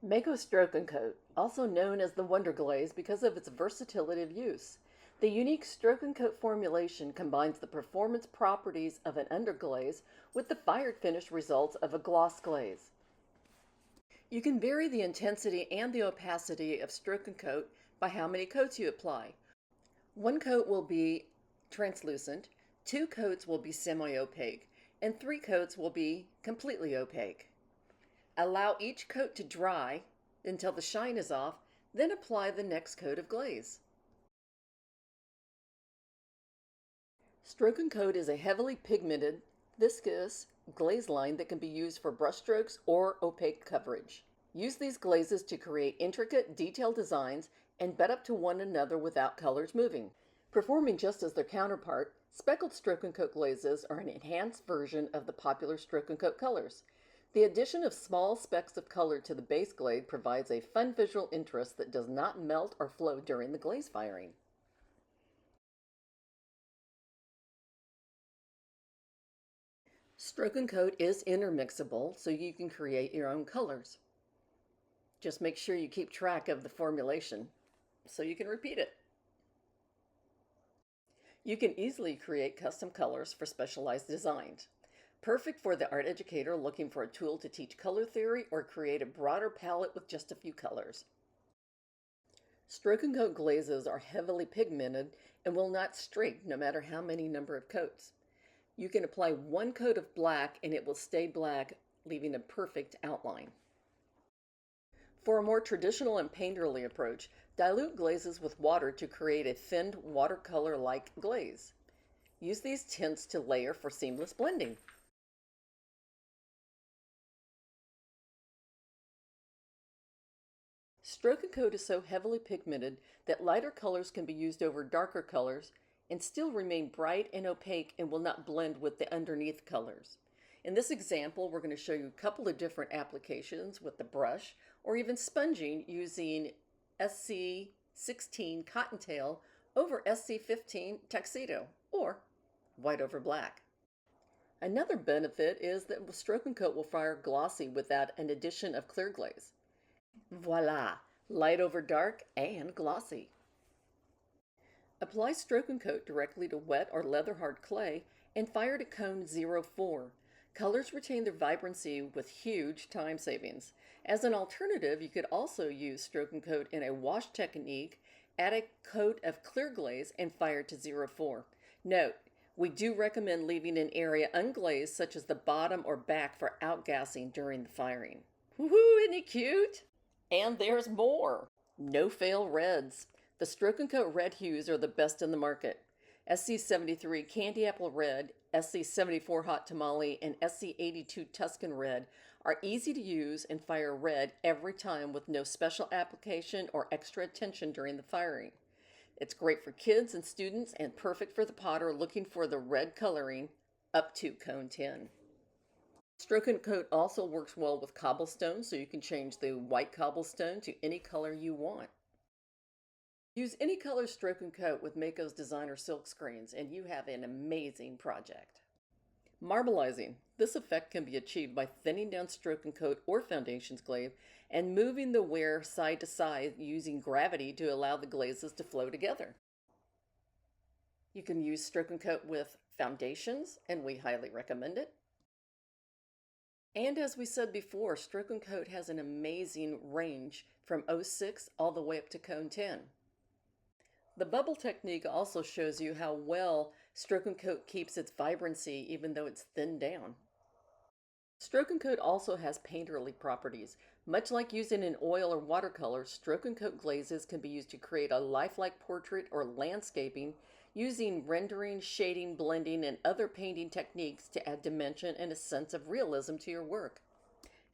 Mayco Stroke Coat, also known as the Wonder Glaze because of its versatility of use. The unique Stroke Coat formulation combines the performance properties of an underglaze with the fired finish results of a gloss glaze. You can vary the intensity and the opacity of Stroke Coat by how many coats you apply. One coat will be translucent, 2 coats will be semi-opaque, and 3 coats will be completely opaque. Allow each coat to dry until the shine is off, then apply the next coat of glaze. Stroke Coat is a heavily pigmented, viscous glaze line that can be used for brushstrokes or opaque coverage. Use these glazes to create intricate, detailed designs and bed up to one another without colors moving. Performing just as their counterpart, Speckled Stroke Coat glazes are an enhanced version of the popular Stroke Coat colors. The addition of small specks of color to the base glaze provides a fun visual interest that does not melt or flow during the glaze firing. Stroke Coat is intermixable, so you can create your own colors. Just make sure you keep track of the formulation so you can repeat it. You can easily create custom colors for specialized designs. Perfect for the art educator looking for a tool to teach color theory or create a broader palette with just a few colors. Stroke Coat glazes are heavily pigmented and will not streak no matter how many number of coats. You can apply 1 coat of black and it will stay black, leaving a perfect outline. For a more traditional and painterly approach, dilute glazes with water to create a thinned watercolor-like glaze. Use these tints to layer for seamless blending. Stroke Coat is so heavily pigmented that lighter colors can be used over darker colors and still remain bright and opaque and will not blend with the underneath colors. In this example, we're going to show you a couple of different applications with the brush or even sponging using SC16 Cottontail over SC15 Tuxedo or white over black. Another benefit is that Stroke Coat will fire glossy without an addition of clear glaze. Voila! Light over dark and glossy. Apply Stroke Coat directly to wet or leather-hard clay and fire to cone 04. Colors retain their vibrancy with huge time savings. As an alternative, you could also use Stroke Coat in a wash technique, add a coat of clear glaze, and fire to 04. Note, we do recommend leaving an area unglazed such as the bottom or back for outgassing during the firing. Woohoo, isn't he cute? And there's more! No-fail reds. The Stroke Coat red hues are the best in the market. SC73 Candy Apple Red, SC74 Hot Tamale, and SC82 Tuscan Red are easy to use and fire red every time with no special application or extra attention during the firing. It's great for kids and students and perfect for the potter looking for the red coloring up to cone 10. Stroke Coat also works well with cobblestone, so you can change the white cobblestone to any color you want. Use any color Stroke Coat with Mayco's designer silk screens and you have an amazing project. Marbleizing. This effect can be achieved by thinning down Stroke Coat or foundations glaze and moving the wear side to side using gravity to allow the glazes to flow together. You can use Stroke Coat with foundations, and we highly recommend it. And as we said before, Stroke Coat has an amazing range from 06 all the way up to cone 10. The bubble technique also shows you how well Stroke Coat keeps its vibrancy even though it's thinned down. Stroke Coat also has painterly properties. Much like using an oil or watercolor, Stroke Coat glazes can be used to create a lifelike portrait or landscaping using rendering, shading, blending, and other painting techniques to add dimension and a sense of realism to your work.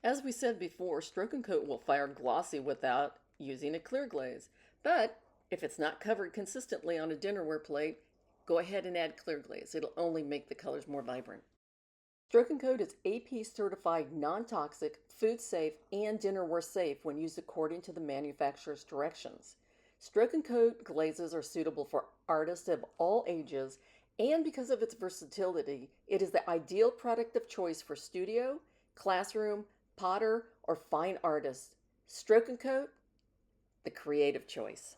As we said before, Stroke Coat will fire glossy without using a clear glaze, but if it's not covered consistently on a dinnerware plate, go ahead and add clear glaze. It'll only make the colors more vibrant. Stroke Coat is AP certified non-toxic, food safe, and dinnerware safe when used according to the manufacturer's directions. Stroke Coat glazes are suitable for artists of all ages, and because of its versatility, it is the ideal product of choice for studio, classroom, potter, or fine artists. Stroke Coat, the creative choice.